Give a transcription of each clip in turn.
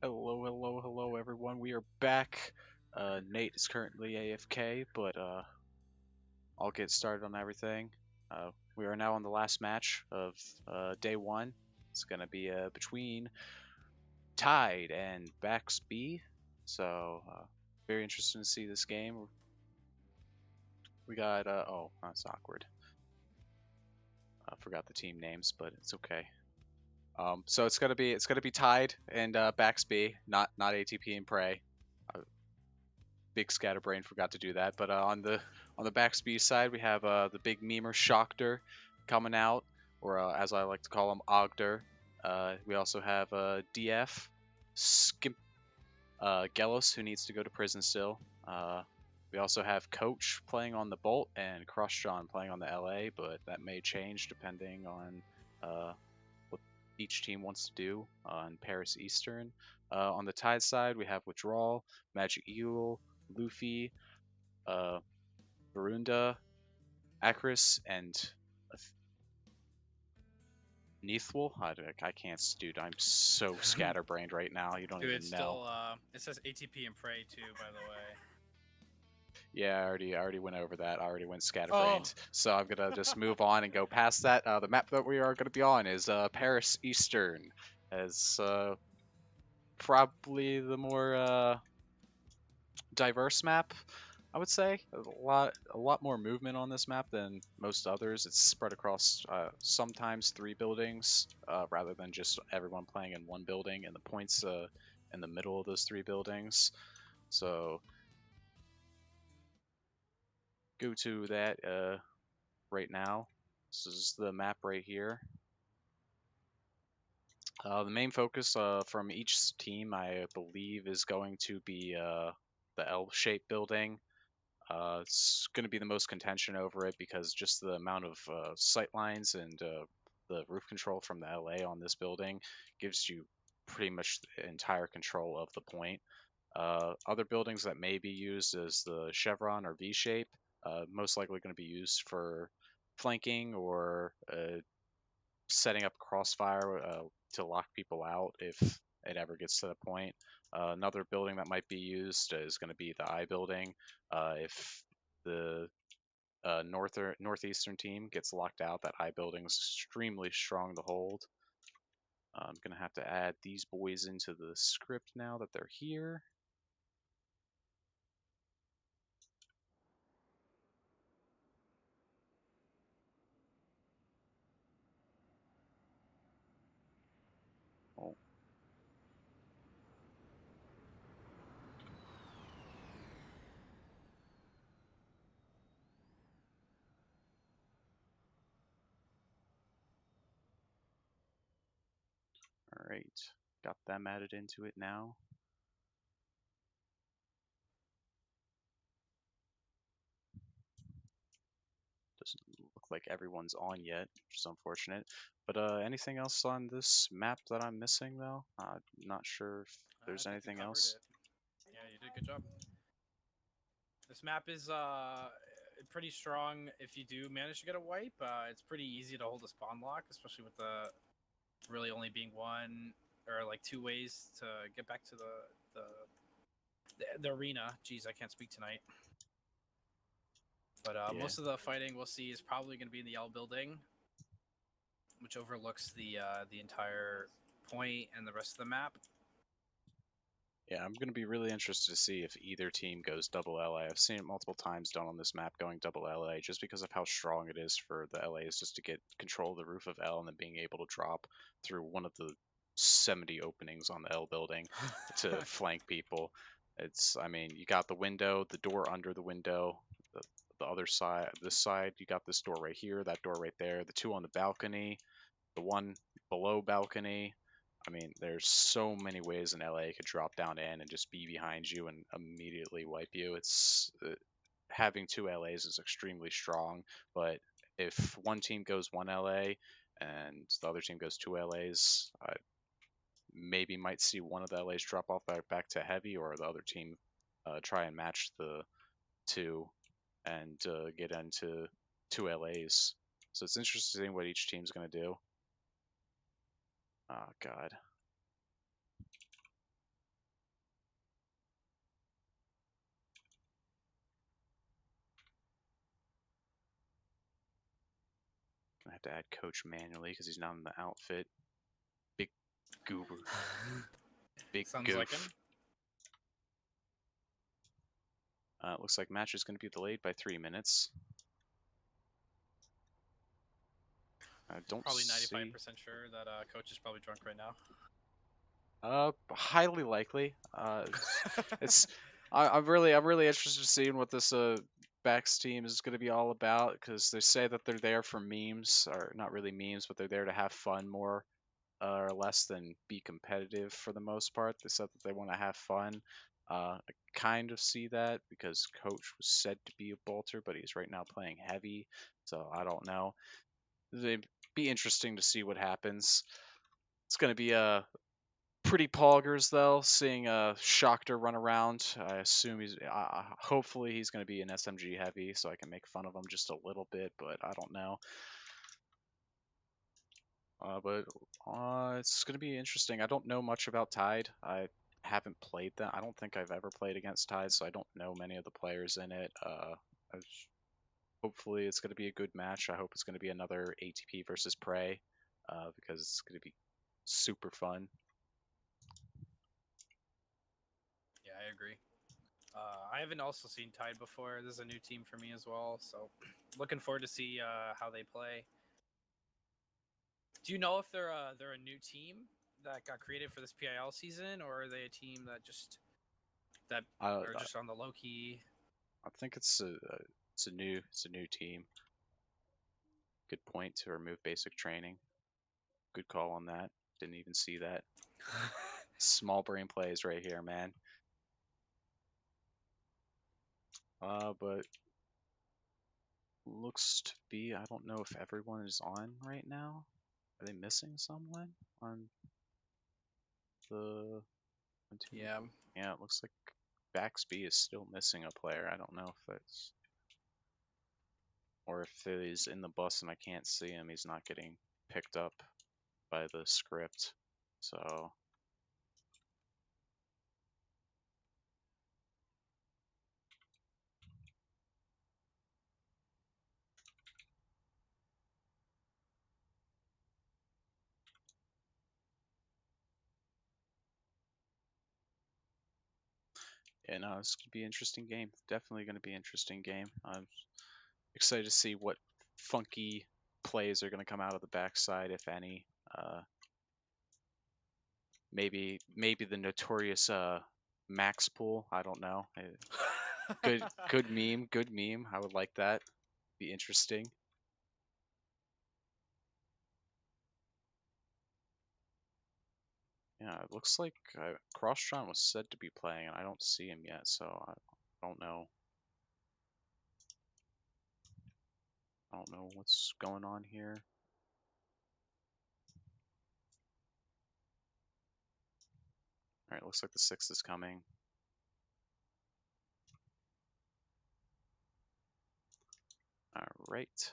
Hello, hello, hello, everyone. We are back. Nate is currently AFK, but I'll get started on everything. We are now on the last match of day one. It's going to be between Tide and BAXB. So, very interesting to see this game. We got, oh, that's awkward. I forgot the team names, but it's okay. So it's gonna be Tide and BAXB, not ATP and Prey. Big scatterbrain forgot to do that. But on the backspeed side, we have the big memer Shockter coming out, or as I like to call him, Ogder. We also have DF Skimp Gelos, who needs to go to prison still. We also have Coach playing on the Bolt and Crossjohn playing on the LA, but that may change depending on what each team wants to do on Paris Eastern. On the Tide side, we have Withdrawal, Magic Eagle, Luffy, uh, Barunda, Acris, and Neathwol. I can't, dude. I'm so scatterbrained right now. You don't Dude, even it's know. still it says ATP and Prey too, by the way. Yeah, I already went over that. I already went Oh, scatterbrained. So I'm gonna just move on and go past that. The map that we are gonna be on is Paris Eastern, as probably the more diverse map, I would say. A lot more movement on this map than most others. It's spread across sometimes 3 buildings, rather than just everyone playing in one building, and the points in the middle of those 3 buildings. So go to that right now. This is the map right here. The main focus from each team, I believe, is going to be the L-shaped building. It's going to be the most contention over it because just the amount of sight lines and the roof control from the LA on this building gives you pretty much the entire control of the point. Other buildings that may be used as the chevron or V shape, most likely going to be used for flanking or setting up crossfire to lock people out if it ever gets to the point. Another building that might be used is going to be the I building. If the northeastern team gets locked out, that I building is extremely strong to hold. I'm going to have to add these boys into the script now that they're here. Oh. All right, got them added into it now. Doesn't look like everyone's on yet, which is unfortunate. But anything else on this map that I'm missing, though? Not sure if I there's think you anything covered else. it. Yeah, you did a good job. This map is pretty strong if you do manage to get a wipe. It's pretty easy to hold a spawn lock, especially with the really only being one or like 2 ways to get back to the arena. Jeez, I can't speak tonight. But Yeah. most of the fighting we'll see is probably going to be in the L building, which overlooks the entire point and the rest of the map. Yeah, I'm going to be really interested to see if either team goes double LA. I've seen it multiple times done on this map going double LA just because of how strong it is for the LAs just to get control of the roof of L and then being able to drop through one of the 70 openings on the L building to flank people. I mean, you got the window, the door under the window, the other side, this side, you got this door right here, that door right there, the 2 on the balcony, the 1 below balcony. I mean, there's so many ways an LA could drop down in and just be behind you and immediately wipe you. It's having 2 LAs is extremely strong, but if one team goes 1 LA and the other team goes 2 LAs, I maybe might see one of the LAs drop off back to heavy, or the other team try and match the 2 and get into 2 LAs. So it's interesting what each team's going to do. Oh, God. have to add coach manually because he's not in the outfit. Big goober. Big Sounds goof. like him. Looks like match is going to be delayed by 3 minutes. I don't Probably see. 95% sure that coach is probably drunk right now. Highly likely. It's I'm really interested in seeing what this BAXB team is going to be all about, because they say that they're there for memes, or not really memes, but they're there to have fun more or less than be competitive for the most part. They said that they want to have fun. I kind of see that because coach was said to be a bolter, but he's right now playing heavy, so I don't know. It'd be interesting to see what happens. It's going to be a pretty poggers though, seeing Schachter run around. I assume hopefully he's going to be an SMG heavy, so I can make fun of him just a little bit, but I don't know. But it's going to be interesting. I don't know much about Tide. I haven't played them. I don't think I've ever played against Tide, so I don't know many of the players in it. Hopefully it's going to be a good match. I hope it's going to be another ATP versus Prey, because it's going to be super fun. Yeah, I agree. I haven't also seen Tide before. This is a new team for me as well, so looking forward to see how they play. Do you know if they're a new team that got created for this PIL season, or are they a team that are just on the low key? I think it's a new team. Good point to remove basic training. Good call on that. Didn't even see that. Small brain plays right here, man. But looks to be, I don't know if everyone is on right now. Are they missing someone on the? Yeah. Yeah, it looks like BAXB is still missing a player. I don't know if that's, or if he's in the bus and I can't see him. He's not getting picked up by the script. So yeah, no, it's gonna be an interesting game. Definitely gonna be an interesting game. I'm excited to see what funky plays are gonna come out of the backside, if any. Maybe the notorious Max pool. I don't know. Good meme. Good meme. I would like that. Be interesting. Yeah, it looks like Crosstron was said to be playing, and I don't see him yet, so I don't know. I don't know what's going on here. Alright, looks like the 6 is coming. Alright.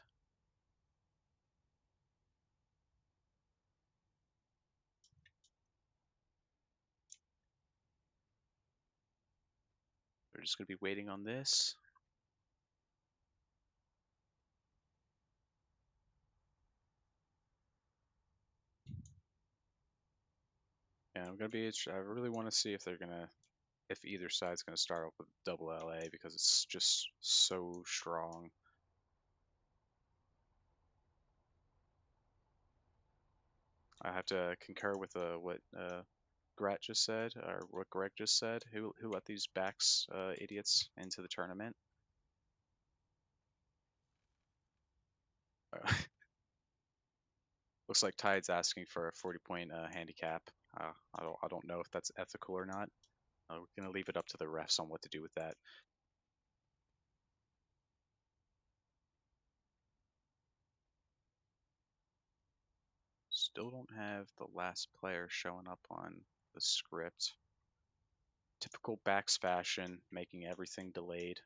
We're just going to be waiting on this. Yeah, I'm going to be, I really want to see if they're going to, if either side's going to start off with double LA, because it's just so strong. I have to concur with what Grat just said, or what Greg just said. Who let these backs idiots into the tournament? Looks like Tide's asking for a 40-point handicap. I don't know if that's ethical or not. We're gonna leave it up to the refs on what to do with that. Still don't have the last player showing up on the script. Typical BAXB fashion, making everything delayed.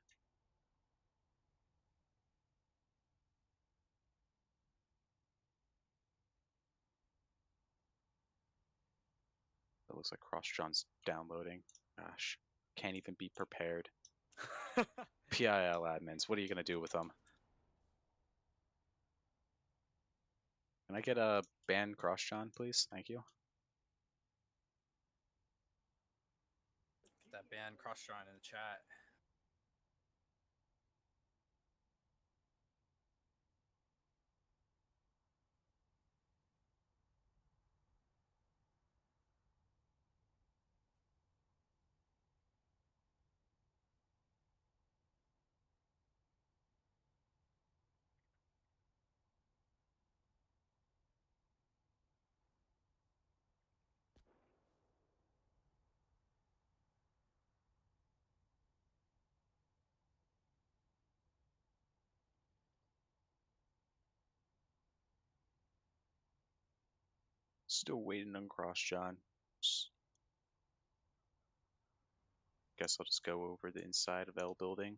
It looks like Crossjohn's downloading. Gosh, can't even be prepared. PIL admins, what are you gonna do with them? Can I get a ban cross John, please? Thank you. That band cross-drawing in the chat. Still waiting on cross John. Guess I'll just go over the inside of L building.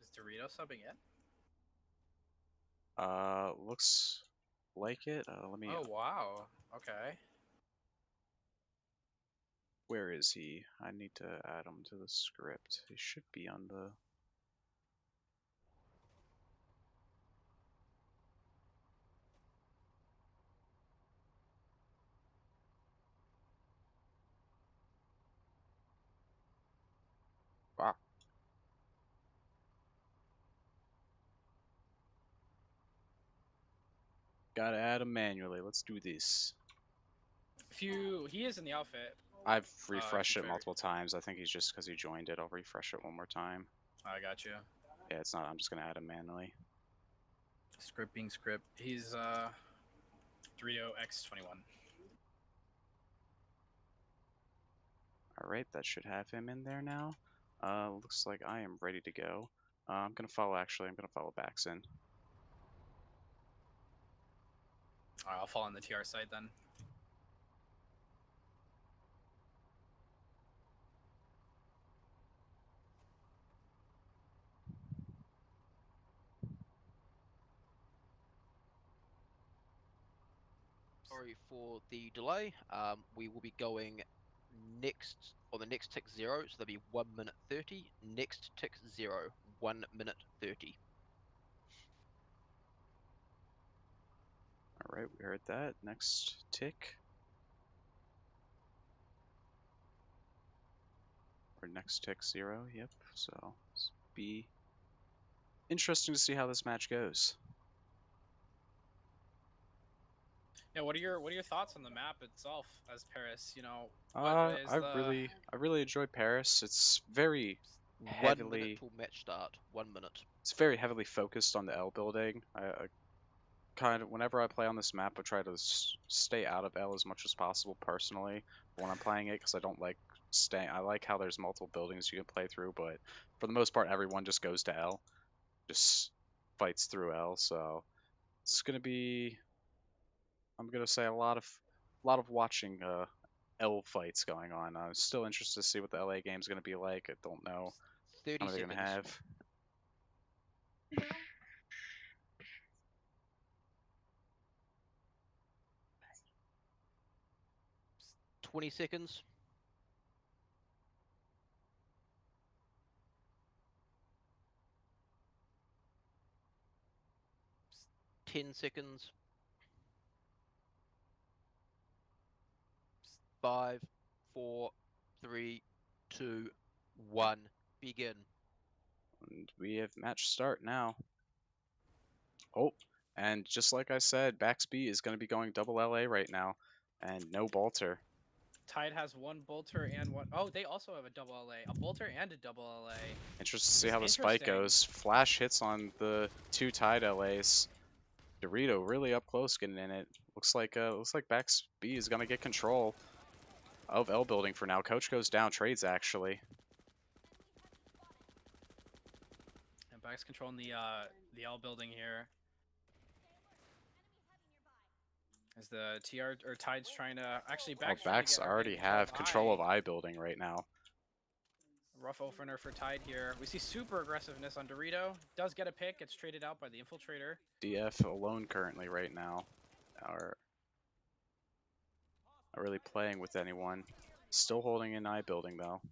Is Dorito subbing in? Looks like it. Let me. Oh wow. Okay. Where is he? I need to add him to the script. He should be on the. Ah. Gotta add him manually. Let's do this. He is in the outfit. I've refreshed it configured. multiple times. I think he's just because he joined it. I'll refresh it one more time. I got you. Yeah, it's not. I'm just gonna add him manually. Script being script. He's Dorito X21. All right, that should have him in there now. Looks like I am ready to go. I'm gonna follow. Actually, I'm gonna follow BAXB. Alright, I'll fall on the TR side then. Sorry for the delay. We will be going next on the next tick 0, so there'll be 1 minute 30. Next tick 0, 1 minute 30. All right, we heard that. Next tick. Or next tick 0. Yep. So be interesting to see how this match goes. Yeah, what are your thoughts on the map itself as Paris? You know, I really enjoy Paris. It's very 1 minute till match start. 1 minute. It's very heavily focused on the L building. I kind of whenever I play on this map, I try to stay out of L as much as possible personally when I'm playing it because I don't like staying. I like how there's multiple buildings you can play through, but for the most part, everyone just goes to L, just fights through L. So it's gonna be, I'm gonna say a lot of watching L fights going on. I'm still interested to see what the LA game's gonna be like. I don't know 30 how many they're seconds. gonna have. 20 seconds. 10 seconds. 5, 4, 3, 2, 1. Begin. And we have match start now. Oh, and just like I said, BAXB is going to be going double LA right now, and no Bolter. Tide has one bolter and one. Oh, they also have a double LA, a bolter and a double LA. Interested to see how this fight goes. Flash hits on the 2 Tide LAs. Dorito really up close getting in it. Looks like BAXB is going to get control of L building for now. Coach goes down, trades actually. And Bax controlling the L building here. As the TR or Tide's trying to actually Bax already have control of I building right now. Rough opener for Tide here. We see super aggressiveness on Dorito. Does get a pick. Gets traded out by the Infiltrator. DF alone currently right now. Are not really playing with anyone. Still holding in I building though.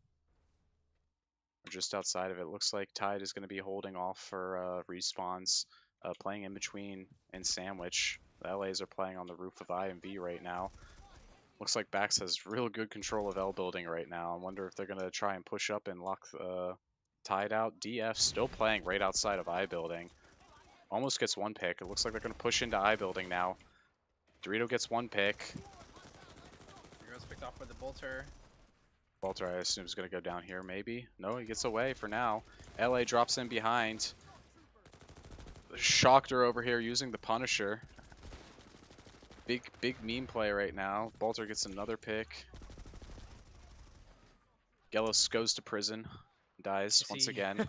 We're just outside of it. Looks like Tide is going to be holding off for respawns. playing in between and Sandwich. The LAs are playing on the roof of I and B right now. Looks like Bax has real good control of L building right now. I wonder if they're going to try and push up and lock Tide out. DF still playing right outside of I building. Almost gets one pick. It looks like they're going to push into I building now. Dorito gets one pick. Here goes picked off by the Bolter. Walter, I assume, is going to go down here, maybe. No, he gets away for now. LA drops in behind. Shocked over here using the Punisher. Big meme play right now. Bolter gets another pick. Gellis goes to prison. Dies once again.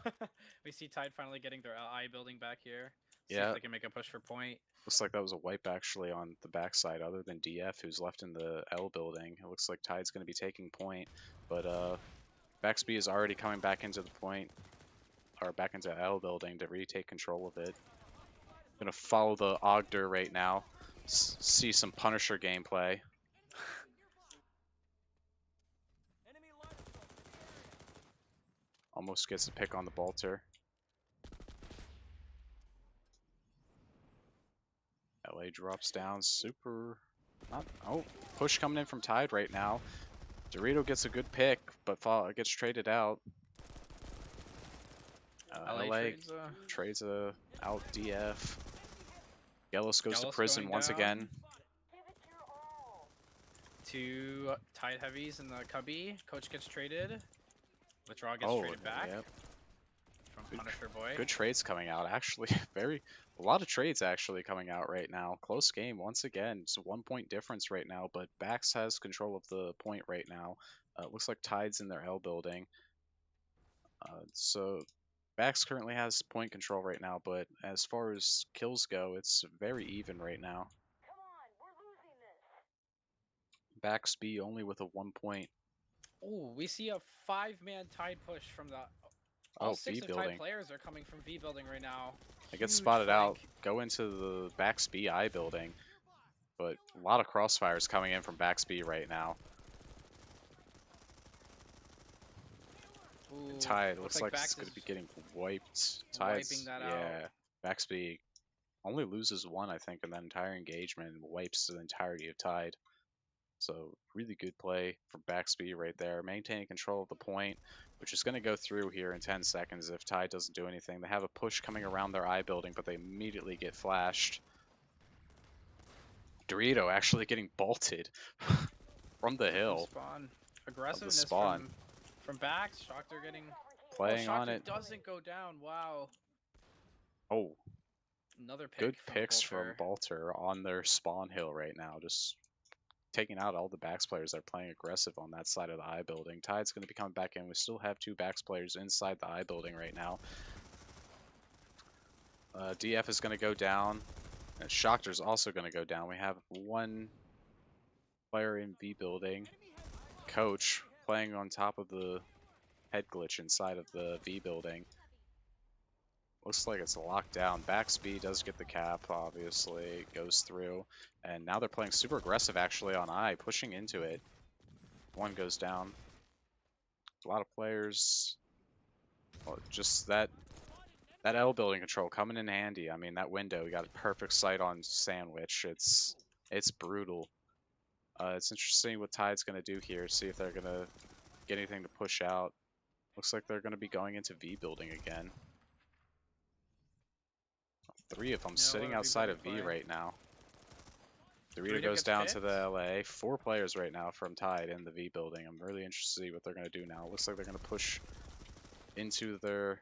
We see Tide finally getting their I building back here. See Yeah. if they can make a push for point. Looks like that was a wipe actually on the backside other than DF who's left in the L building. It looks like Tide's going to be taking point. But BAXB is already coming back into the point. Or back into L building to retake control of it. Gonna follow the Ogder right now. See some Punisher gameplay. Almost gets a pick on the Bolter. LA drops down. Super. Oh, push coming in from Tide right now. Dorito gets a good pick, but gets traded out. LA trades out DF. Gellis goes to prison once again. Two Tide heavies in the cubby. Coach gets traded. Withdraw gets traded back. Yep. From Punisher Boy. Good trades coming out. Actually, a lot of trades actually coming out right now. Close game once again. It's a 1 point difference right now, but Bax has control of the point right now. Looks like Tide's in their L building. So Bax currently has point control right now, but as far as kills go, it's very even right now. BAXB only with a 1 point. Oh, we see a 5-man Tide push from the... All six V of building. Tide players are coming from V building right now. I get Huge spotted flank. out. Go into the BAXB I building. But a lot of crossfires coming in from BAXB right now. Ooh, Tide looks like Bax it's going to is be getting wiped. wiping that out. Yeah, BAXB only loses one, I think, in that entire engagement and wipes the entirety of Tide. So really good play from BAXB right there, maintaining control of the point, which is going to go through here in 10 seconds if Tide doesn't do anything. They have a push coming around their I building, but they immediately get flashed. Dorito actually getting bolted from the hill. Spawn. Aggressiveness spawn. From Bax. Shockter getting... Playing Shockter on it. doesn't go down. Wow. Oh, Another pick good from picks Bolter. from Bolter on their spawn hill right now. Just taking out all the Bax players that are playing aggressive on that side of the I building. Tide's going to be coming back in. We still have two Bax players inside the I building right now. DF is going to go down. And Shockter's also going to go down. We have one player in B building. Coach playing on top of the head glitch inside of the V building. Looks like it's locked down. BAXB does get the cap, obviously. It goes through. And now they're playing super aggressive, actually, on I, pushing into it. One goes down. A lot of players. Well, just that L building control coming in handy. I mean, that window, we got a perfect sight on Sandwich. It's brutal. It's interesting what Tide's going to do here. See if they're going to get anything to push out. Looks like they're going to be going into V building again. Three of them sitting outside of V right now. Dorito goes down to the LA. 4 players right now from Tide in the V building. I'm really interested to see what they're going to do now. Looks like they're going to push into their...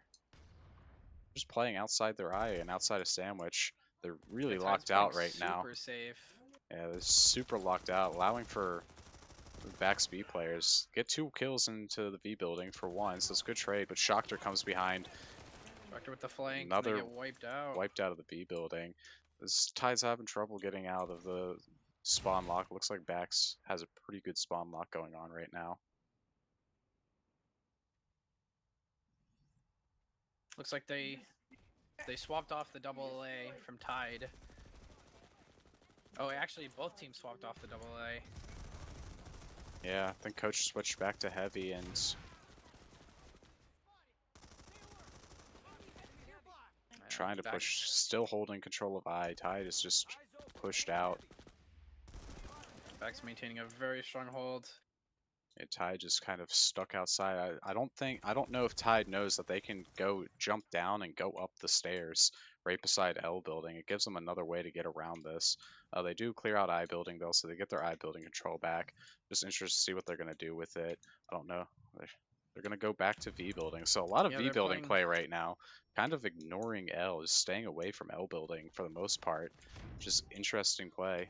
Just playing outside their I and outside of Sandwich. They're really locked out right now. Super safe. Yeah, they're super locked out, allowing for BAXB players. Get 2 kills into the V building for one, so it's a good trade, but Shockter comes behind. Shockter with the flank, Another they get wiped out. Of the B building. This Tide's having trouble getting out of the spawn lock. Looks like Bax has a pretty good spawn lock going on right now. Looks like they swapped off the double A from Tide. Oh, actually, both teams swapped off the double A. Yeah, I think Coach switched back to heavy and trying to push, Bax- still holding control of I. Tide is just pushed out. Bax maintaining a very strong hold. And Tide just kind of stuck outside. I don't know if Tide knows that they can go jump down and go up the stairs right beside L building. It gives them another way to get around this. They do clear out I building though, so they get their I building control back. Just interested to see what they're gonna do with it. I don't know. They're gonna go back to V building. So a lot of Yeah, V they're building playing- play right now. Kind of ignoring L, just staying away from L building for the most part. Just interesting play.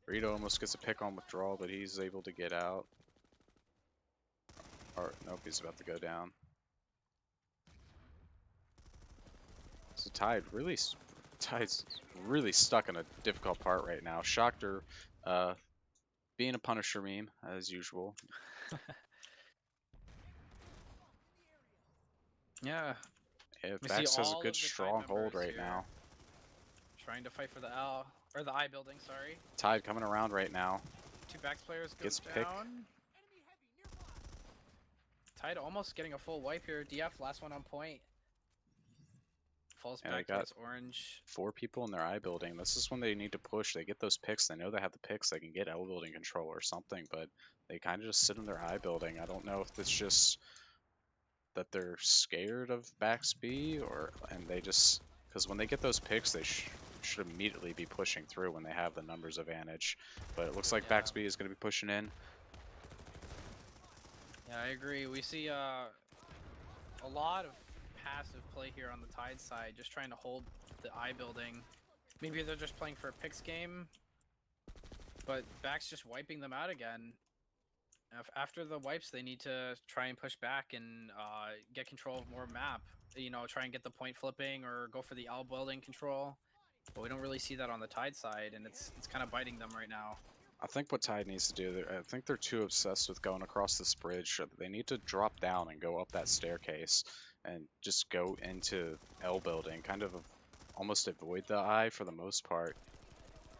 Rito almost gets a pick on withdrawal, but he's able to get out. Or, nope, he's about to go down. So Tide's really stuck in a difficult part right now. Shocker, being a Punisher meme, as usual. Yeah, we see Bax has a all good of the Tide strong hold members right here now. trying to fight for the L or the I building. Sorry. Tide coming around right now. 2 Bax players go Gets down. pick. Tide almost getting a full wipe here. DF last one on point. Falls And they back got towards orange. 4 people in their I building. This is when they need to push. They get those picks. They know they have the picks. They can get L building control or something, but they kind of just sit in their I building. I don't know if it's just that they're scared of BAXB and they just, because when they get those picks, they should immediately be pushing through when they have the numbers advantage. But it looks like Yeah. BAXB is going to be pushing in. Yeah, I agree. We see a lot of passive play here on the Tide side, just trying to hold the I building. Maybe they're just playing for a picks game, but Bax just wiping them out again. After the wipes, they need to try and push back and get control of more map. You know, try and get the point flipping or go for the L building control. But we don't really see that on the Tide side, and it's kind of biting them right now. I think what Tide needs to do, I think they're too obsessed with going across this bridge. They need to drop down and go up that staircase and just go into L building, kind of almost avoid the I for the most part.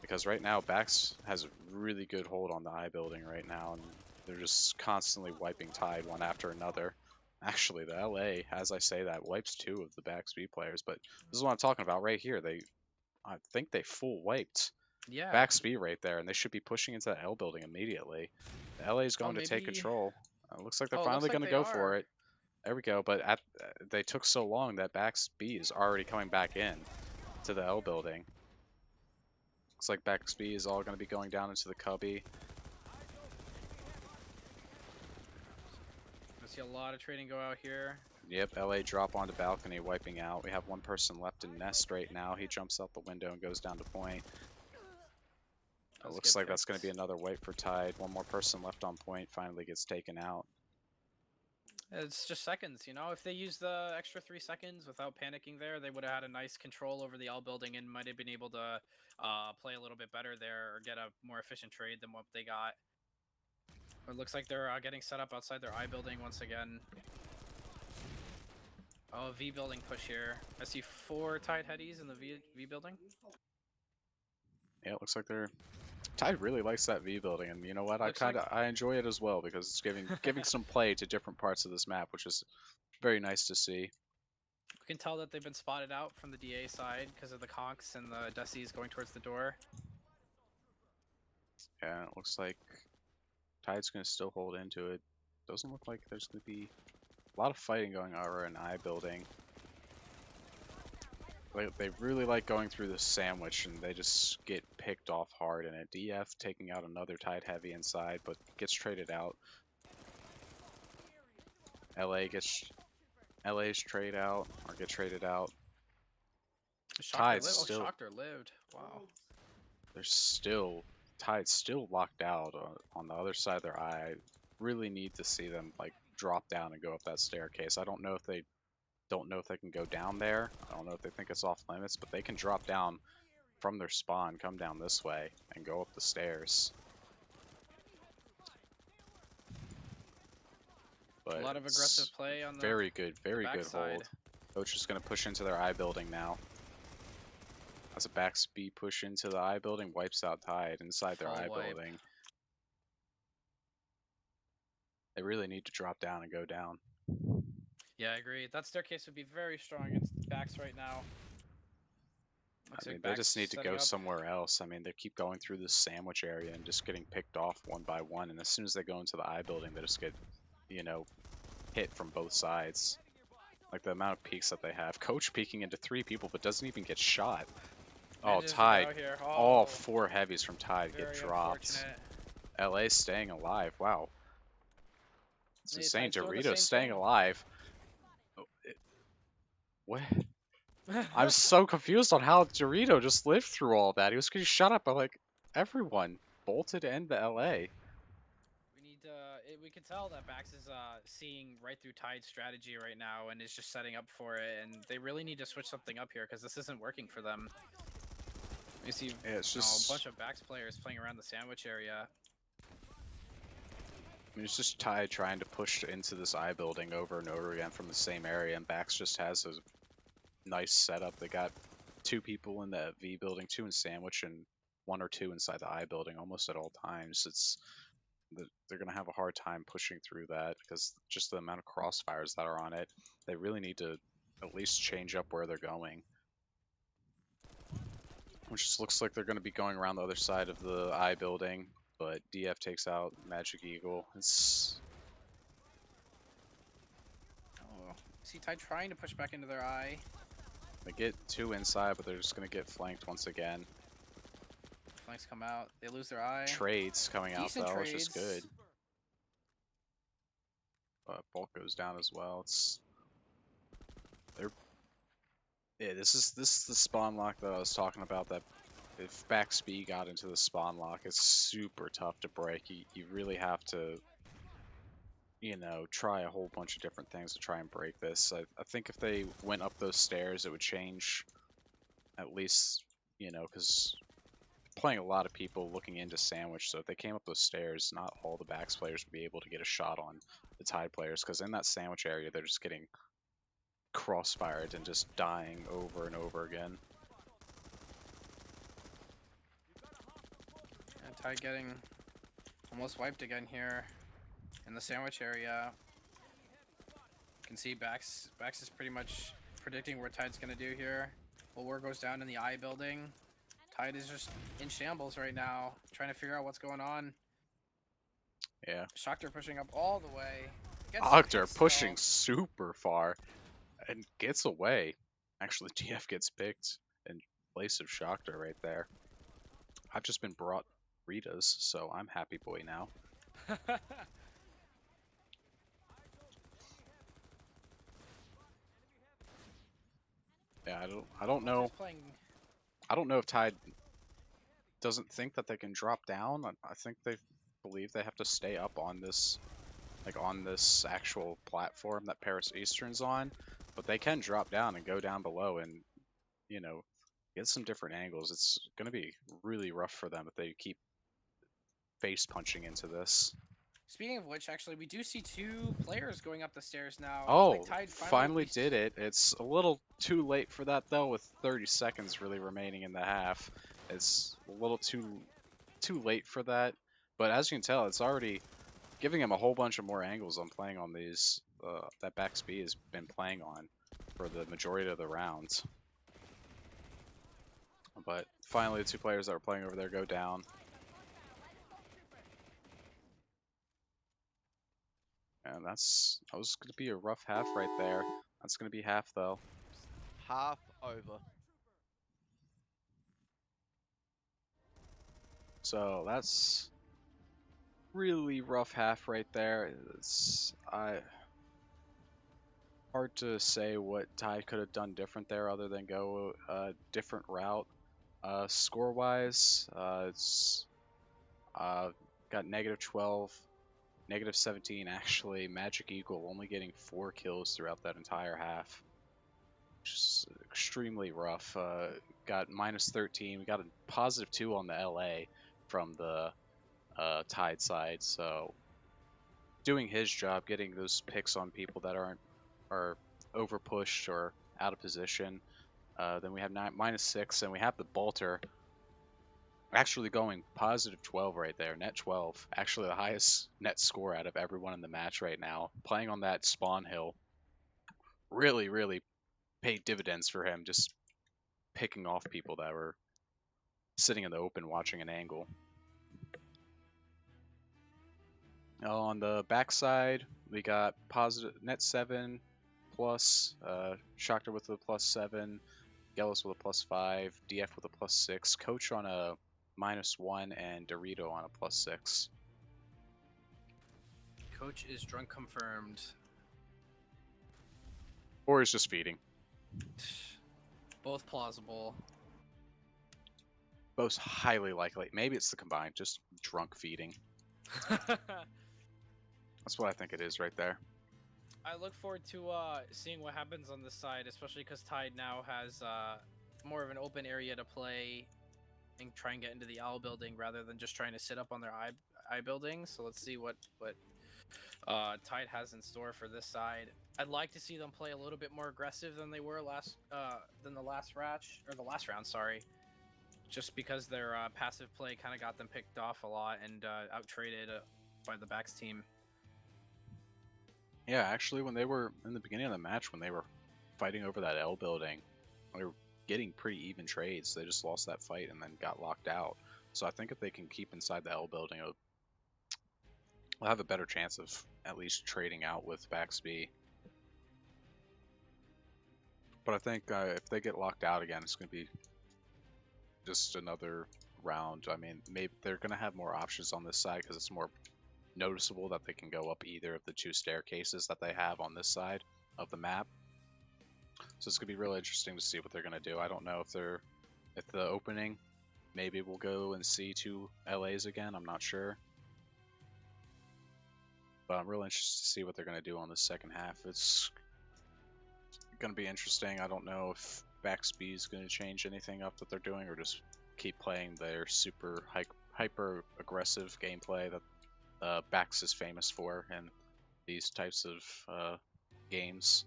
Because right now, Bax has a really good hold on the I building right now, and they're just constantly wiping Tide one after another. Actually, the LA, as I say that, wipes 2 of the BAXB players, but this is what I'm talking about right here. I think they full wiped Yeah. BAXB right there, and they should be pushing into the L building immediately. The LA is going to take maybe- control. Looks like they're Oh, it finally looks like going to they go are. for it. There we go, but they took so long that BAXB is already coming back in to the L building. Looks like BAXB is all going to be going down into the cubby. I see a lot of trading go out here. Yep, LA drop onto balcony, wiping out. We have one person left in nest right now. He jumps out the window and goes down to point. It looks like that's going to be another wipe for Tide. One more person left on point finally gets taken out. It's just seconds, you know? If they used the extra 3 seconds without panicking there, they would have had a nice control over the L building and might have been able to play a little bit better there or get a more efficient trade than what they got. It looks like they're getting set up outside their I building once again. Oh, V building push here. I see 4 Tide headies in the V building. Yeah, it looks like they're... Tide really likes that V building, and you know what? Looks I enjoy it as well because it's giving some play to different parts of this map, which is very nice to see. We can tell that they've been spotted out from the DA side because of the conks and the Desies going towards the door. Yeah, it looks like Tide's going to still hold into it. Doesn't look like there's going to be a lot of fighting going on over an I building. They really like going through the sandwich, and they just get picked off hard in it. DF taking out another Tide heavy inside, but gets traded out. LA's trade out, or get traded out. Tide's still... Shocker lived. Wow. Tide's still locked out on the other side of their eye. I really need to see them like drop down and go up that staircase. I don't know if they can go down there. I don't know if they think it's off limits, but they can drop down from their spawn, come down this way, and go up the stairs. But a lot of aggressive play on the very good hold. backside. Coach is going to push into their I building now. As a BAXB push into the I building, wipes out Tide inside their Full I wipe. building. They really need to drop down and go down. Yeah, I agree. That staircase would be very strong against backs right now. Looks I mean, like they Bax just need to setting go up. somewhere else. I mean, they keep going through this sandwich area and just getting picked off one by one. And as soon as they go into the I building, they just get, you know, hit from both sides. Like the amount of peeks that they have. Coach peeking into 3 people, but doesn't even get shot. Oh, Manages to get Tide. out here. All Oh, 4 heavies from Tide get very dropped. unfortunate. LA staying alive. Wow. It's Yeah, insane. Tide's doing the Doritos same staying thing. alive. What? I'm so confused on how Dorito just lived through all that. He was getting shot up by like everyone, bolted and the LA. We need we can tell that Bax is seeing right through Tide's strategy right now and is just setting up for it. And they really need to switch something up here because this isn't working for them. You see, Yeah, it's a just bunch of Bax players playing around the sandwich area. I mean, it's just Tide trying to push into this I building over and over again from the same area, and Bax just has a nice setup. They got 2 people in the V building, 2 in Sandwich, and 1 or 2 inside the I building almost at all times. They're going to have a hard time pushing through that because just the amount of crossfires that are on it. They really need to at least change up where they're going. Which just looks like they're going to be going around the other side of the I building, but DF takes out Magic Eagle. It's Oh, see Tide trying to push back into their eye. They get 2 inside, but they're just going to get flanked once again. Flanks come out. They lose their eye. Trades coming out Decent though, which is good. trades. But Bulk goes down as well. Yeah, this is the spawn lock that I was talking about. That if BAXB got into the spawn lock, it's super tough to break. You really have to, you know, try a whole bunch of different things to try and break this. I think if they went up those stairs, it would change. At least, you know, because playing a lot of people looking into Sandwich, so if they came up those stairs, not all the Bax players would be able to get a shot on the Tide players, because in that Sandwich area, they're just getting crossfired and just dying over and over again. And Tide getting almost wiped again here in the sandwich area. You can see Bax is pretty much predicting what Tide's gonna do here. War goes down in the I building. Tide is just in shambles right now, trying to figure out what's going on. Yeah. Shocker pushing up all the way. Ogder pushing super far and gets away. Actually, TF gets picked in place of Shocker right there. I've just been brought Ritas, so I'm happy boy now. Yeah, I don't know. I don't know if Tide doesn't think that they can drop down. I think they believe they have to stay up on this, like on this actual platform that Paris Eastern's on, but they can drop down and go down below and, you know, get some different angles. It's going to be really rough for them if they keep face punching into this. Speaking of which, actually, we do see 2 players going up the stairs now. Oh, like Tide finally did it. It's a little too late for that though, with 30 seconds really remaining in the half. It's a little too late for that, but as you can tell, it's already giving him a whole bunch of more angles on playing on these that BAXB has been playing on for the majority of the rounds. But finally, the 2 players that were playing over there go down. And that was going to be a rough half right there. That's going to be half though. Half over. So that's really rough half right there. It's hard to say what Tide could have done different there other than go a different route. Score-wise, it's got -12, -17 actually. Magic Eagle only getting 4 kills throughout that entire half, which is extremely rough. Got -13. We got a +2 on the LA from the Tide side, so doing his job, getting those picks on people that are over pushed or out of position. Then we have -6, and we have the Bolter actually going +12 right there, net 12. Actually the highest net score out of everyone in the match right now. Playing on that spawn hill. Really, really paid dividends for him, just picking off people that were sitting in the open watching an angle. On the backside, we got positive net 7 plus, Shakhtar with a +7, Gellis with a +5, DF with a +6, Coach on a -1, and Dorito on a +6. Coach is drunk confirmed. Or is just feeding. Both plausible. Both highly likely. Maybe it's the combined, just drunk feeding. That's what I think it is right there. I look forward to seeing what happens on this side, especially because Tide now has more of an open area to play and try and get into the owl building rather than just trying to sit up on their eye building. So let's see what Tide has in store for this side. I'd like to see them play a little bit more aggressive than they were than the last round, sorry. Just because their passive play kind of got them picked off a lot and out traded by the Bax team. Yeah, actually, when they were in the beginning of the match, when they were fighting over that L building, they were getting pretty even trades. They just lost that fight and then got locked out. So I think if they can keep inside the L building, they'll have a better chance of at least trading out with BAXB. But I think if they get locked out again, it's going to be just another round. I mean, maybe they're going to have more options on this side because it's more noticeable that they can go up either of the 2 staircases that they have on this side of the map. So it's gonna be really interesting to see what they're gonna do. I don't know if they're at the opening, maybe we'll go and see 2 LAs again. I'm not sure, but I'm really interested to see what they're gonna do on the second half. It's gonna be interesting. I don't know if BAXB is gonna change anything up that they're doing or just keep playing their super hyper aggressive gameplay that Bax is famous for in these types of games.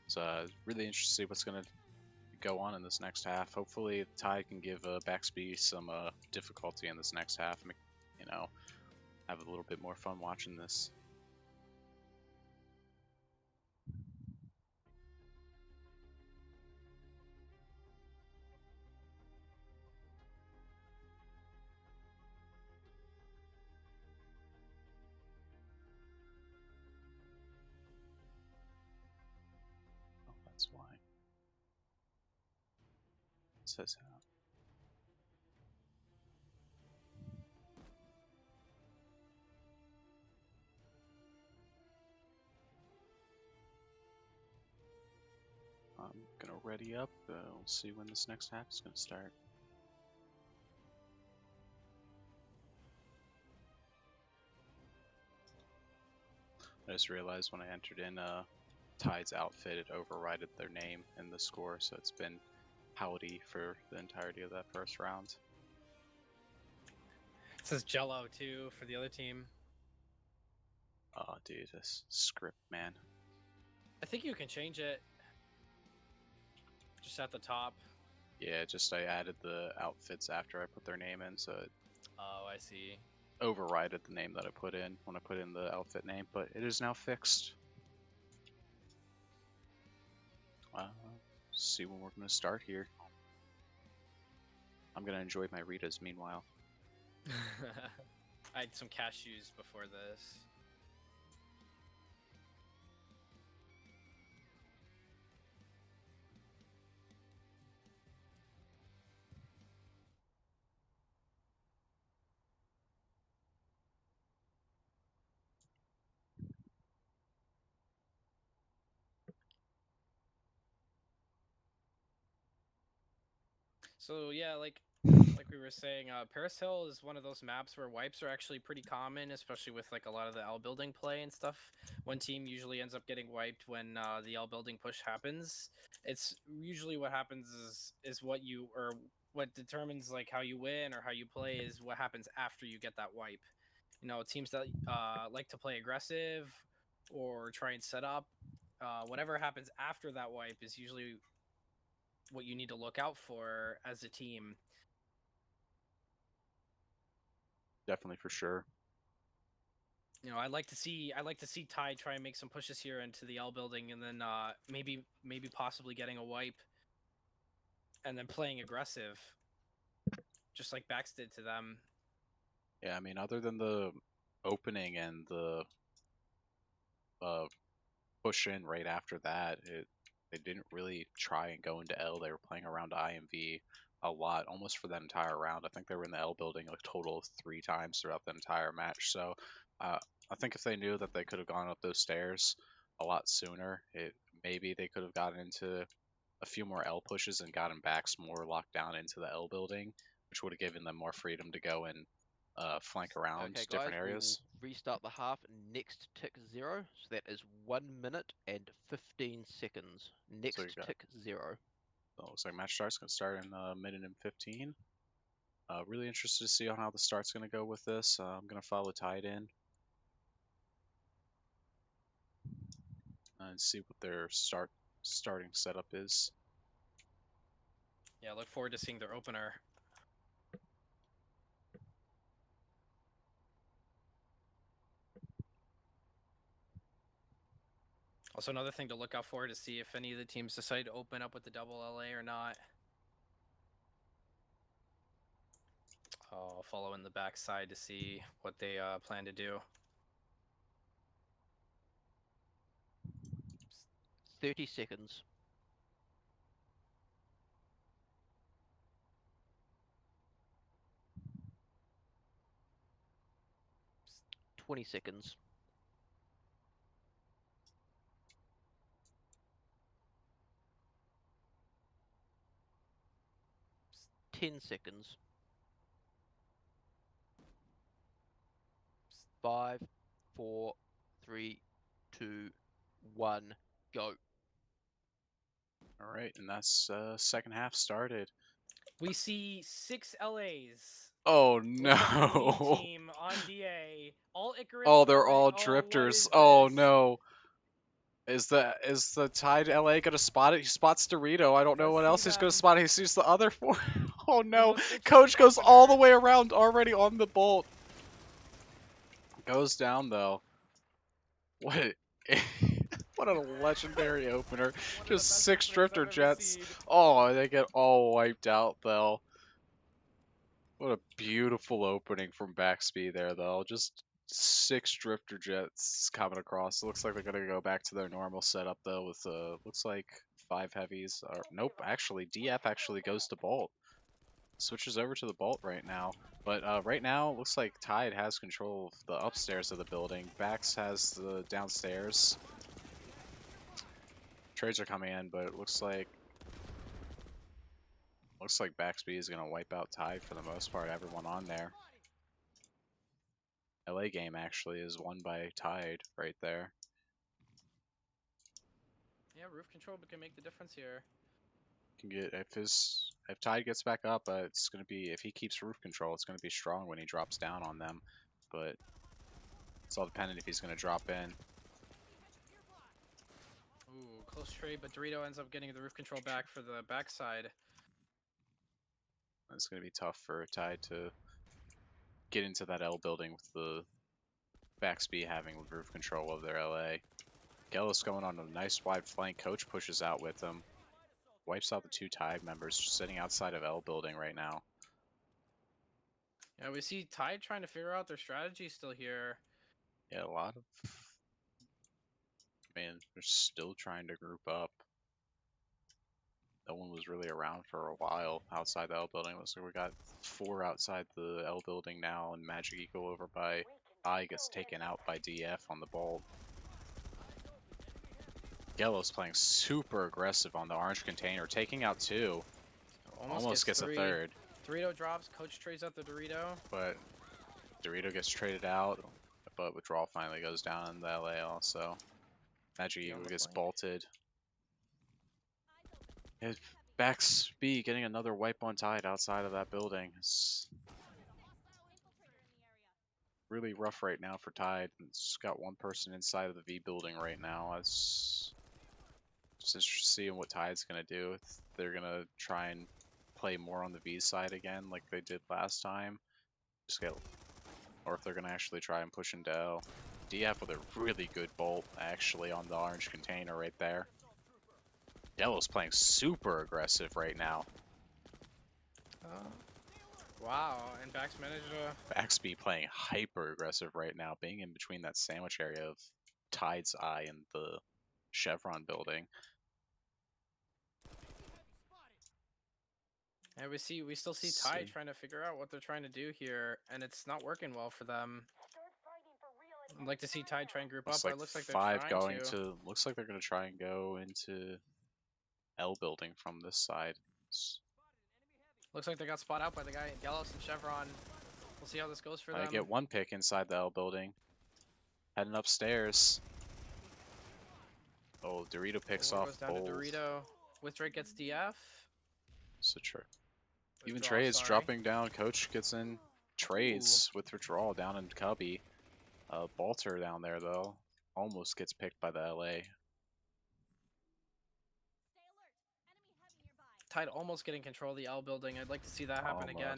So really interested to see what's going to go on in this next half. Hopefully Tide can give BAXB some difficulty in this next half. You know, have a little bit more fun watching this. That's why. It says how. I'm gonna ready up. We'll see when this next half is gonna start. I just realized when I entered in Tide's outfit, it overrided their name in the score, so it's been Howdy for the entirety of that first round. It says Jello too for the other team. Oh, dude, this script, man. I think you can change it just at the top. Yeah, just I added the outfits after I put their name in, so it Oh, I see. overrided the name that I put in when I put in the outfit name, but it is now fixed. See when we're gonna start here. I'm gonna enjoy my Ritas meanwhile. I had some cashews before this. So yeah, like we were saying, Paris Hill is one of those maps where wipes are actually pretty common, especially with like a lot of the L building play and stuff. One team usually ends up getting wiped when the L building push happens. It's usually what happens is what you or what determines like how you win or how you play is what happens after you get that wipe. You know, teams that like to play aggressive or try and set up, whatever happens after that wipe is usually what you need to look out for as a team. Definitely for sure. You know, I'd like to see Tide try and make some pushes here into the L building, and then maybe possibly getting a wipe, and then playing aggressive, just like Bax did to them. Yeah, I mean, other than the opening and the push in right after that, they didn't really try and go into L. They were playing around IMV a lot, almost for that entire round. I think they were in the L building a total of 3 times throughout the entire match. So I think if they knew that they could have gone up those stairs a lot sooner, maybe they could have gotten into a few more L pushes and gotten backs more locked down into the L building, which would have given them more freedom to go and flank around Okay, guys, different we'll areas. restart the half next tick 0. So that is 1 minute and 15 seconds. So you Next got, tick 0. so it looks like match start's gonna start in a minute and 15. Really interested to see on how the start's gonna go with this. I'm gonna follow Tide in and see what their starting setup is. Yeah, look forward to seeing their opener. Also, another thing to look out for to see if any of the teams decide to open up with the double LA or not. I'll follow in the backside to see what they plan to do. 30 seconds. Twenty seconds. 10 seconds. 5, 4, 3, 2, 1, go. All right, and that's second half started. We see 6 LAs. Oh Looks like the lead no! team on DA. All Icarus. Oh, they're already. all Oh, drifters. what Oh is this? no! Is the Tide LA gonna spot it? He spots Dorito. I don't know Let's what see else he's gonna them. spot. He sees the other 4. Oh The no! most interesting Coach goes all the opener. way around already on the bolt. Goes down though. What? What a legendary opener! One of the Just best 6 openings drifter I've ever jets. seen. Oh, they get all wiped out though. What a beautiful opening from BAXB there though. Just 6 drifter jets coming across. It looks like they're gonna go back to their normal setup though with looks like 5 heavies. Nope, actually DF actually goes to Bolt. Switches over to the Bolt right now. But right now, it looks like Tide has control of the upstairs of the building. Bax has the downstairs. Trades are coming in, but it looks like BAXB is gonna wipe out Tide for the most part. Everyone on there. LA game actually is won by Tide right there. Yeah, roof control can make the difference here. Can get if Tide gets back up, it's gonna be if he keeps roof control, it's gonna be strong when he drops down on them. But it's all dependent if he's gonna drop in. Ooh, close trade, but Dorito ends up getting the roof control back for the backside. It's gonna be tough for Tide to get into that L building with the BAXB having roof control of their LA. Gellis going on a nice wide flank. Coach pushes out with him. Wipes out the 2 Tide members just sitting outside of L building right now. Yeah, we see Tide trying to figure out their strategy still here. Yeah, a lot of... Man, they're still trying to group up. No one was really around for a while outside the L building. Looks like we got 4 outside the L building now, and Magic Eagle over by I gets taken out by DF on the Bolt. Yellow's playing super aggressive on the orange container, taking out 2. Almost gets 3. a 3rd. Dorito drops, Coach trades out the Dorito. But Dorito gets traded out, but withdrawal finally goes down in the LA also. Magic Eagle gets bolted. BAXB getting another wipe on Tide outside of that building. It's really rough right now for Tide. It's got 1 person inside of the V building right now. It's just interested seeing what Tide's gonna do. If they're gonna try and play more on the V side again like they did last time. Just get, or if they're going to actually try and push into L. DF with a really good bolt, actually, on the orange container right there. Yellow's playing super aggressive right now. Wow, and Bax managed to... BAXB playing hyper aggressive right now, being in between that sandwich area of Tide's Eye and the Chevron building. And we still see Tide trying to figure out what they're trying to do here, and it's not working well for them. I'd like to see Tide try and group up, but it looks like they're trying to. Looks like they're going to try and go into L building from this side. Looks like they got spot out by the guy Gallows and Chevron. We'll see how this goes for them. I get one pick inside the L building. Heading upstairs. Oh, Dorito picks off goes down to Dorito. Withdrake gets DF. So true. Even Trey is dropping down. Coach gets in trades with withdrawal down in Cubby. Balter down there, though, almost gets picked by the LA. Tide almost getting control of the L building. I'd like to see that happen again.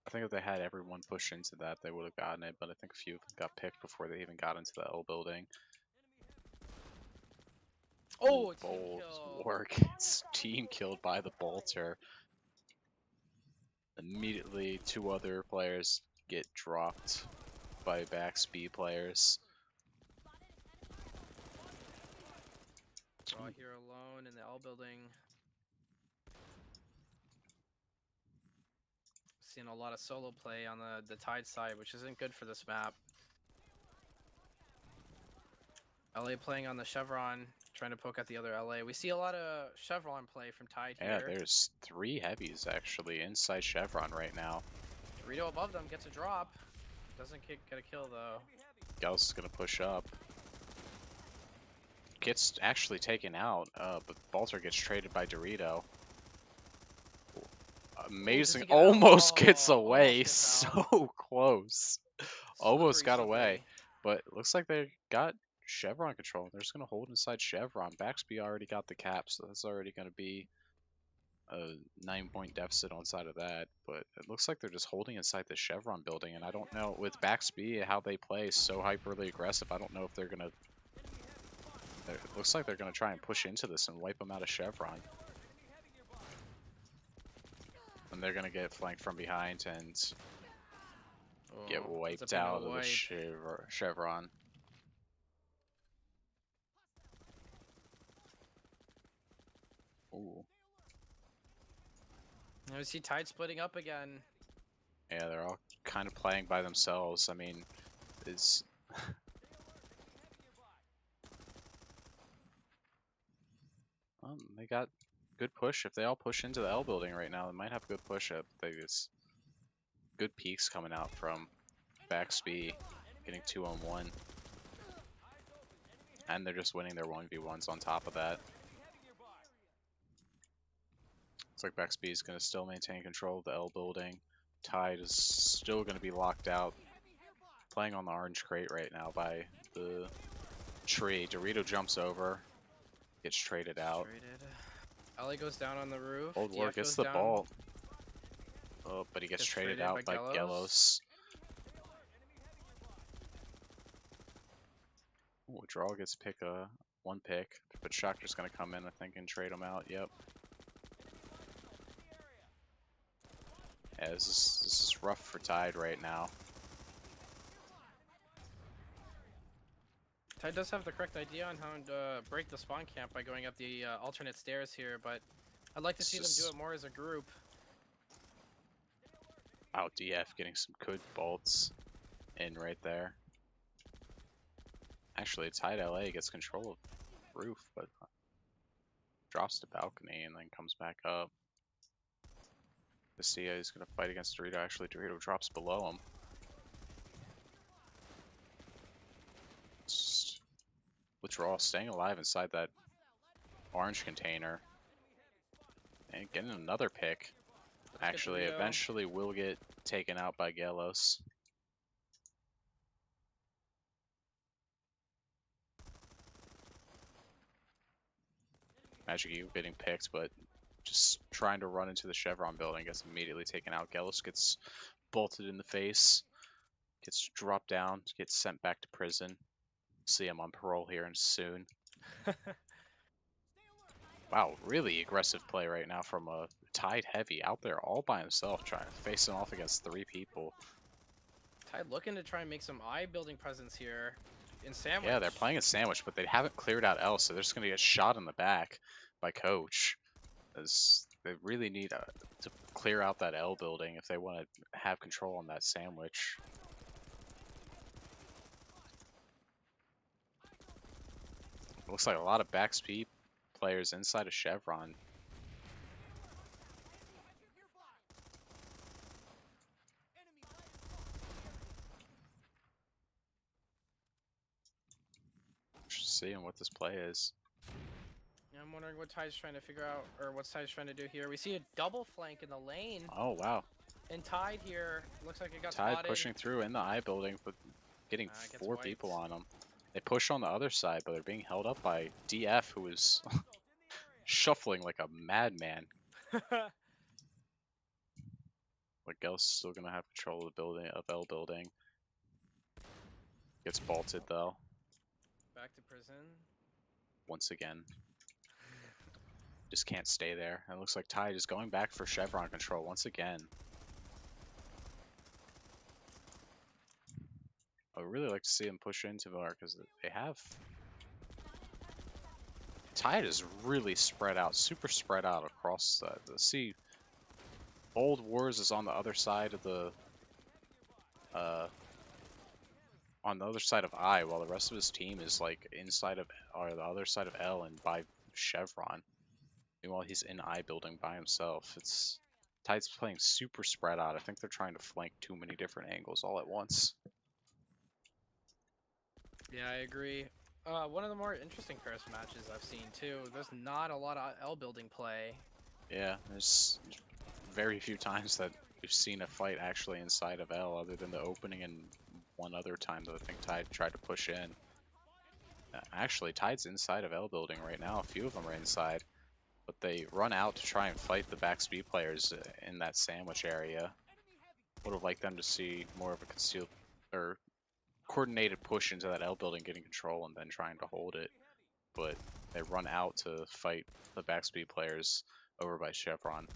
I think if they had everyone push into that, they would have gotten it, but I think a few of them got picked before they even got into the L building. Oh, bold work. It's team killed by the Bolter. Immediately, two other players get dropped by BAXB players. Draw here alone in the L building. Seeing a lot of solo play on the Tide side, which isn't good for this map. LA playing on the Chevron, trying to poke at the other LA. We see a lot of Chevron play from Tide here. Yeah, there's 3 heavies actually inside Chevron right now. Dorito above them gets a drop. Doesn't get a kill though. Gauss is gonna push up. Gets actually taken out, but Balter gets traded by Dorito. Amazing, almost gets away, so close. Almost got away, but it looks like they got Chevron control. They're just going to hold inside Chevron. BAXB already got the cap, so that's already going to be a 9-point deficit on side of that. But it looks like they're just holding inside the Chevron building, and I don't know, with BAXB, how they play so hyperly aggressive, I don't know if they're going to... It looks like they're going to try and push into this and wipe them out of Chevron. And they're going to get flanked from behind and get wiped out of the Chevron. Ooh. I see Tide splitting up again. Yeah, they're all kind of playing by themselves. I mean, it's... they got good push. If they all push into the L building right now, they might have a good push up. There's good peaks coming out from BAXB, getting 2-on-1. And they're just winning their 1v1s on top of that. Looks like BAXB is going to still maintain control of the L building. Tide is still going to be locked out, playing on the orange crate right now by the tree. Dorito jumps over, gets traded out. LA goes down on the roof. Old War gets the ball. Oh, but he gets traded out by Gelos. Ooh, Draw gets one pick, but Shocker's gonna come in, I think, and trade him out. Yep. Yeah, this is rough for Tide right now. Tide does have the correct idea on how to break the spawn camp by going up the alternate stairs here, but I'd like to see them do it more as a group. Wow, DF getting some good bolts in right there. Actually, Tide LA gets control of roof, but drops to balcony and then comes back up. Castillo is going to fight against Dorito. Actually, Dorito drops below him. Withdrawal, staying alive inside that orange container. And getting another pick. Actually, eventually will get taken out by Gelos. Magic U getting picked, but just trying to run into the Chevron building, gets immediately taken out. Gelos gets bolted in the face. Gets dropped down, gets sent back to prison. See him on parole here and soon. Wow, really aggressive play right now from a Tide Heavy out there all by himself, trying to face him off against 3 people. Tide looking to try and make some eye building presence here in Sandwich. Yeah, they're playing a sandwich, but they haven't cleared out L, so they're just going to get shot in the back by Coach. As they really need to clear out that L building if they want to have control on that sandwich. Looks like a lot of BAXB players inside of Chevron. Just seeing what this play is. Yeah, I'm wondering what Tide's trying to figure out, or what Tide's trying to do here. We see a double flank in the lane. Oh, wow. And Tide here, looks like it got Tide spotted. pushing through in the I building, but getting Gets 4 wiped. people on them. They push on the other side, but they're being held up by DF, who is shuffling like a madman. Like Gel's still gonna have control of the building, of L building. Gets bolted though, Back to prison. once again. Just can't stay there. It looks like Tide is going back for Chevron control once again. I would really like to see him push into Miller because they have. Tide is really spread out, super spread out across the sea. Old Wars is on the other side of the I, while the rest of his team is like inside of, or the other side of L and by Chevron. Meanwhile, he's in I building by himself. It's Tide's playing super spread out. I think they're trying to flank too many different angles all at once. Yeah, I agree. One of the more interesting first matches I've seen too. There's not a lot of L building play. Yeah, there's very few times that we've seen a fight actually inside of L, other than the opening and one other time that I think Tide tried to push in. Actually, Tide's inside of L building right now. A few of them are inside, but they run out to try and fight the BAXB players in that sandwich area. Would have liked them to see more of a concealed or coordinated push into that L building, getting control and then trying to hold it. But they run out to fight the BAXB players over by Chevron.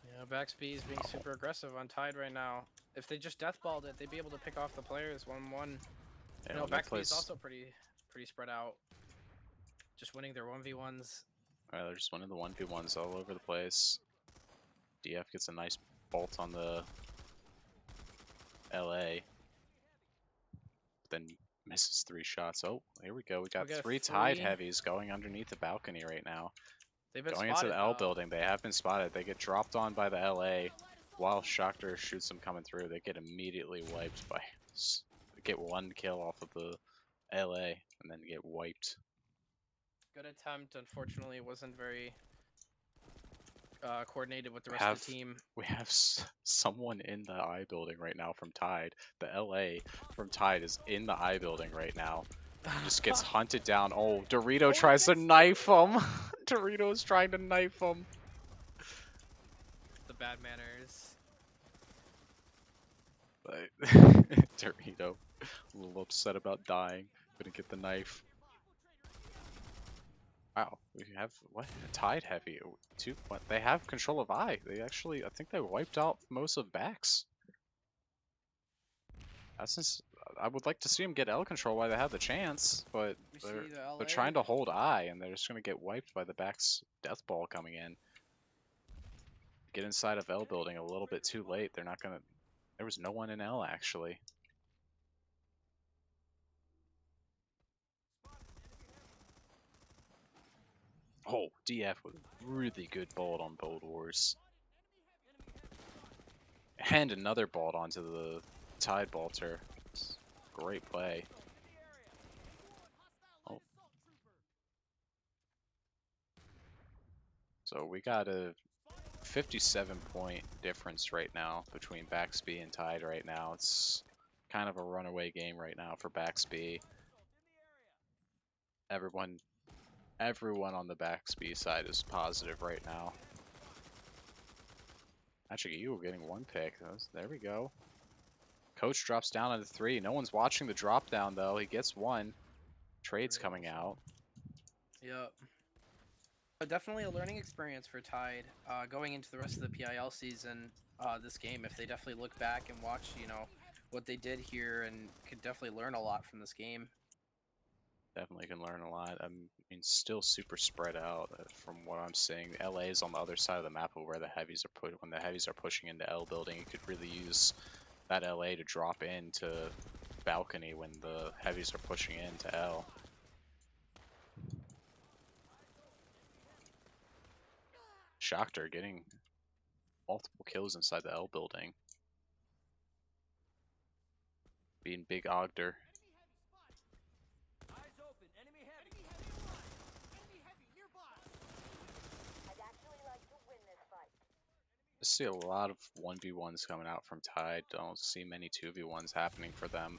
Yeah, BAXB is being super aggressive on Tide right now. If they just deathballed it, they'd be able to pick off the players 1-1. Yeah, No, that BAXB is plays- also pretty spread out. Just winning their 1v1s. They're just winning the 1v1s all over the place. DF gets a nice bolt on the LA. Then misses 3 shots. Oh, here we go. We got got 3 Tide 3. heavies going underneath the balcony right now. They've been Going into spotted, the L though. building. They have been spotted. They get dropped on by the LA. While Shakhtar shoots them coming through, they get immediately wiped by... Get 1 kill off of the LA and then get wiped. Good attempt. Unfortunately, it wasn't very coordinated with the rest of the team. We have someone in the I building right now from Tide. The LA from Tide is in the I building right now. Just gets hunted down. Oh, Dorito tries to knife him. Dorito's trying to knife him. The bad manners. Dorito, a little upset about dying. Couldn't get the knife. Wow, we have what? A Tide heavy. What? They have control of I. They actually, I think they wiped out most of Bax. Since I would like to see them get L control while they have the chance, but they're trying to hold I, and they're just gonna get wiped by the Bax death ball coming in. Get inside of L building a little bit too late. They're not gonna. There was no one in L actually. Oh, DF with really good bolt on Bold Wars. And another bolt onto the Tide Bolter. Great play. Oh. So we got a 57-point difference right now between BAXB and Tide right now. It's kind of a runaway game right now for BAXB. Everyone on the BAXB side is positive right now. Magic Eagle getting 1 pick. There we go. Coach drops down into 3. No one's watching the drop down though. He gets 1. Trades Very coming well out. Yep. But definitely a learning experience for Tide going into the rest of the PIL season. This game, if they definitely look back and watch, you know, what they did here, and could definitely learn a lot from this game. Definitely can learn a lot. I mean, still super spread out from what I'm seeing. LA is on the other side of the map of where the heavies are put. When the heavies are pushing into L building, you could really use that LA to drop into balcony when the heavies are pushing into L. Shakhtar getting multiple kills inside the L building. Being Big Ogder. I see a lot of 1v1s coming out from Tide. Don't see many 2v1s happening for them.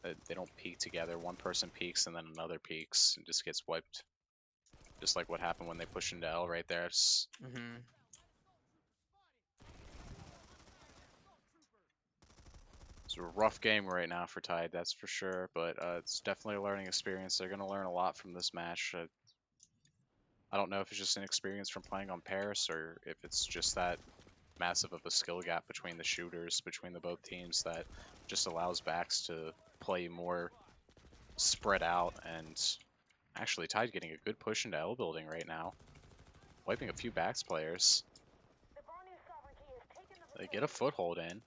They don't peek together. One person peeks and then another peeks and just gets wiped. Just like what happened when they pushed into L right there. It's a rough game right now for Tide, that's for sure. But it's definitely a learning experience. They're going to learn a lot from this match. I don't know if it's just an experience from playing on Paris or if it's just that massive of a skill gap between the shooters, between the both teams, that just allows BAXB to play more spread out. And actually Tide getting a good push into L building right now, wiping a few BAXB players. They get a foothold in,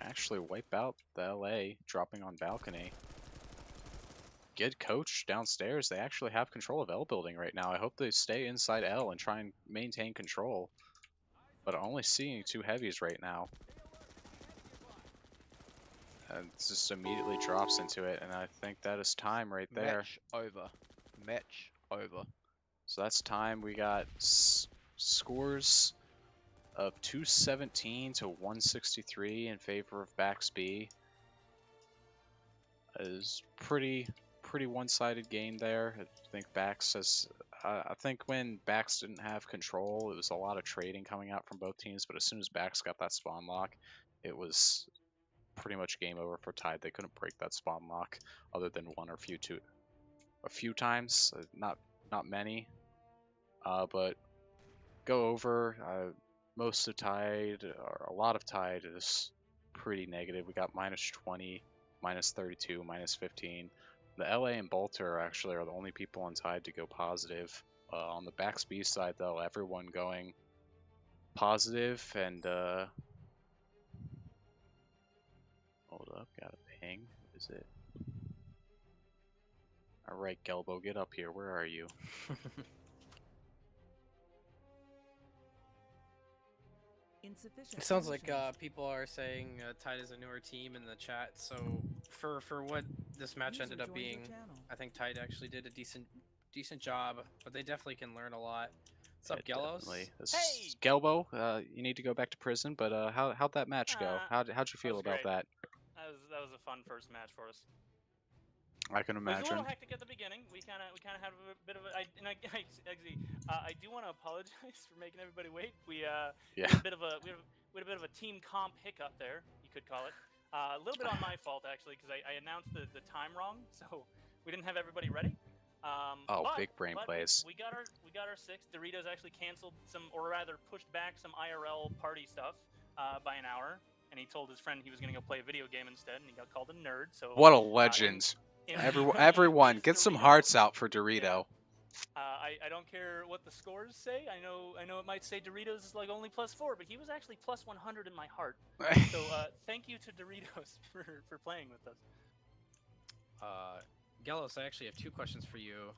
actually wipe out the LA, dropping on balcony. Good coach downstairs. They actually have control of L building right now. I hope they stay inside L and try and maintain control. But I'm only seeing 2 heavies right now. And it just immediately drops into it, and I think that is time right there. Match over. Match over. So that's time. We got scores of 217 to 163 in favor of BAXB. Is pretty one-sided game there. I think BAXB has. I think when BAXB didn't have control, it was a lot of trading coming out from both teams. But as soon as BAXB got that spawn lock, it was pretty much game over for Tide. They couldn't break that spawn lock other than one or a few times, not many. But go over. Most of Tide, or a lot of Tide, is pretty negative. We got -20, -32, -15. The LA and Bolter actually are the only people on Tide to go positive. On the BAXB side, though, everyone going positive. And hold up, got a ping. Is it? All right, Gelbo, get up here. Where are you? It sounds like people are saying Tide is a newer team in the chat. So for what this match ended up being, I think Tide actually did a decent job, but they definitely can learn a lot. What's up, Gelos? Hey, Gelbo, you need to go back to prison. But how'd that match go? How'd you feel about that? That was a fun first match for us. I can It was a imagine. little hectic at the beginning. We kind of had a bit of a. I do want to apologize for making everybody wait. We had a bit of a team comp hiccup there, you could call it. A little bit on my fault actually, because I announced the time wrong, so we didn't have everybody ready. Big brain plays. We got our 6. Doritos actually canceled some, or rather pushed back some IRL party stuff by an hour, and he told his friend he was gonna go play a video game instead, and he got called a nerd. So what a legend! Everyone, get some hearts out for Dorito. I don't care what the scores say. I know it might say Doritos is like only +4, but he was actually +100 in my heart. So thank you to Doritos for playing with us. Gelos, I actually have 2 questions for you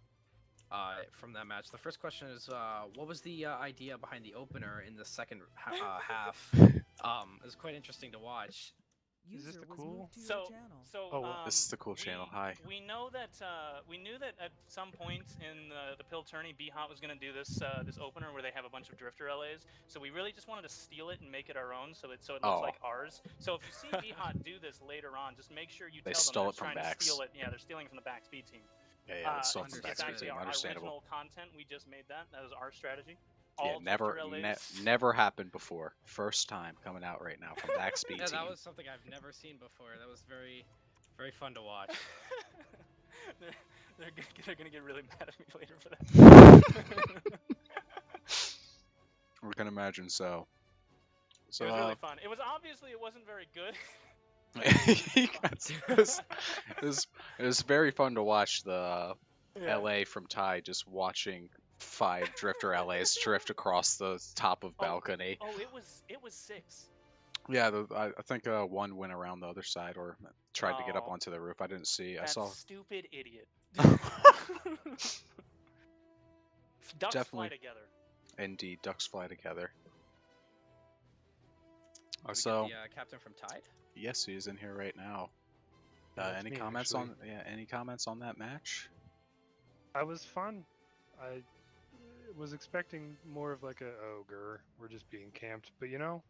from that match. The first question is, what was the idea behind the opener in the second half? It was quite interesting to watch. Is this the cool? So This is the cool channel. Hi. We know that we knew that at some point in the PIL tourney, B-Hot was gonna do this opener where they have a bunch of drifter LAs. So we really just wanted to steal it and make it our own, so it looks like ours. So if you see B-Hot do this later on, just make sure you tell them stole they're it from trying BAXB. to steal it. Yeah, they're stealing from the BAXB team. Yeah, they stole it from It's BAXB actually team. our Understandable. original content. We just made that. That was our strategy. All never, Drifter LAs. never happened before. First time coming out right now from BAXB Yeah, team. that was something I've never seen before. That was very, very fun to watch. they're gonna get really mad at me later for that. We can imagine so. So It was really fun. It was obviously it wasn't very good. it was very fun to watch the Yeah. LA from Ty just watching 5 Drifter LAs drift across the top of balcony. Oh, it was 6. Yeah, I think one went around the other side or tried to get up Oh, onto the roof. I didn't see. I that saw. stupid idiot. Ducks fly Definitely. together. Indeed, ducks fly together. Did we So get the captain from Tide? yes, he's in here right now. Yeah, that's Any me, comments actually. any comments on that match? I was fun. I was expecting more of like a ogre. We're just being camped, but you know,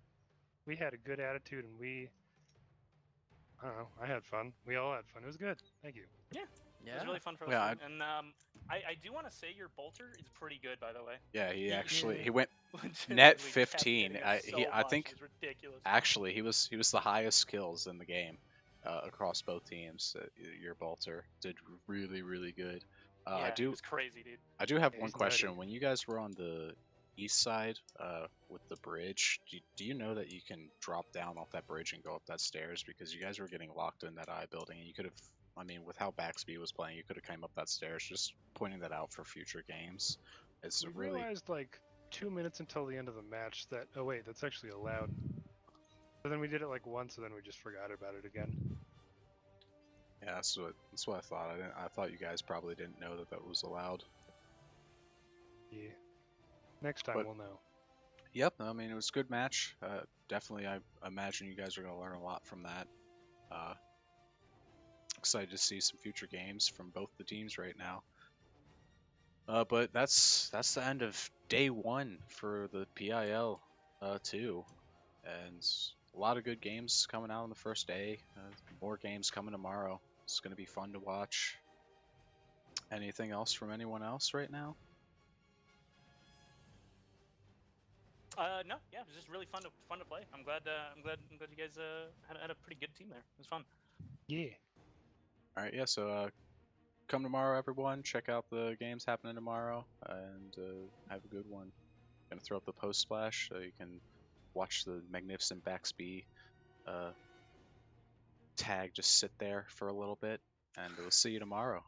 we had a good attitude and I don't know. I had fun. We all had fun. It was good. Thank you. It Yeah. was really fun for us. Yeah, And I do want to say your bolter is pretty good, by the way. Yeah, he actually Yeah. he went Legitimately net kept 15. getting us so I much. think It was ridiculous. actually he was the highest kills in the game across both teams. Your bolter did really good. Yeah, it was crazy, dude. I do have Yeah, one he's question. nutty. When you guys were on the east side with the bridge, do you know that you can drop down off that bridge and go up that stairs? Because you guys were getting locked in that I building, and you could have, I mean, with how BAXB was playing, you could have came up that stairs. Just pointing that out for future games. It's We really, realized like 2 minutes until the end of the match that oh wait, that's actually allowed. But then we did it like once, and then we just forgot about it again. yeah, that's what I thought. I thought you guys probably didn't know that that was allowed. Yeah. Next time But- we'll know. Yep, I mean, it was a good match. Definitely, I imagine you guys are going to learn a lot from that. Excited to see some future games from both the teams right now. But that's the end of day 1 for the PIL 2, and a lot of good games coming out on the first day. More games coming tomorrow. It's going to be fun to watch. Anything else from anyone else right now? No, yeah, it was just really fun to play. I'm glad you guys had a pretty good team there. It was fun. Yeah. All right, yeah. So come tomorrow, everyone. Check out the games happening tomorrow, and have a good one. Gonna throw up the post splash so you can watch the magnificent BAXB tag just sit there for a little bit, and we'll see you tomorrow.